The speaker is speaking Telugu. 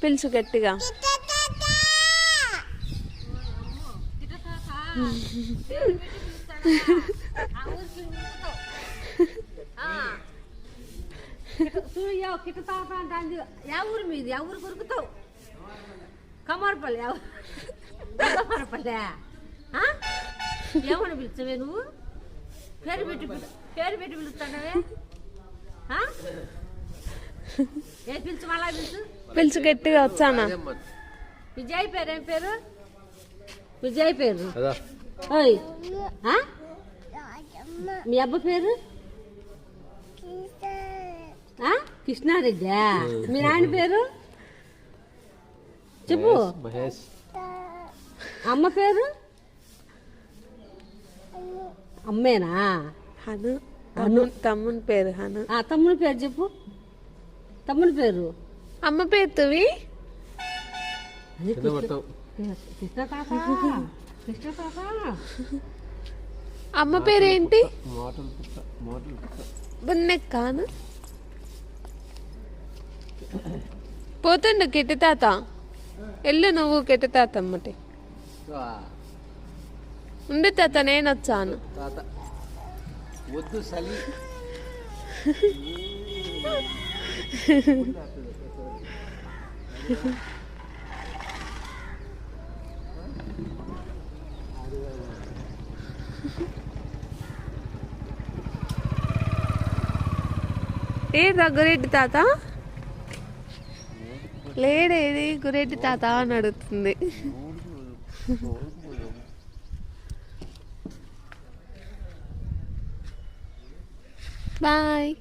పిలుచు గట్టిగా. కిట్ట తాత అంటే ఎవరు మీది ఎవరు కొరుకుతావు కమరపల్లి కమరపల్లె ఏమని పిలుస్తావే నువ్వు పేరు పెట్టి పిలుస్తానవే ఏ పిలుచు మళ్ళా పిలుచు గట్టిగా వచ్చానా. విజయ్ పేరు ఏం పేరు విజయ్ పేరు ఓయ్ మీ అబ్బ పేరు కృష్ణారెడ్డి. మీ నాయన పేరు చెప్పు. అమ్మ పేరు అమ్మేనా. హను. హను తమ్ముని పేరు హను. తమ్ముని పేరు చెప్పు. తమ్ముని పేరు అమ్మ పేరు తువి. కృష్ణ తాత కృష్ణ తాత. అమ్మ పేరేంటి. బున్నెక్కాను. పోతుండు కిట్టి తాత. ఎల్లు నువ్వు కిట్టి తాత అమ్మటి ఉండి తాత నేను వచ్చాను. ఏదా గురెడ్డి తాత లేడేది గురెడ్డి తాత అని అడుగుతుంది. బాయ్.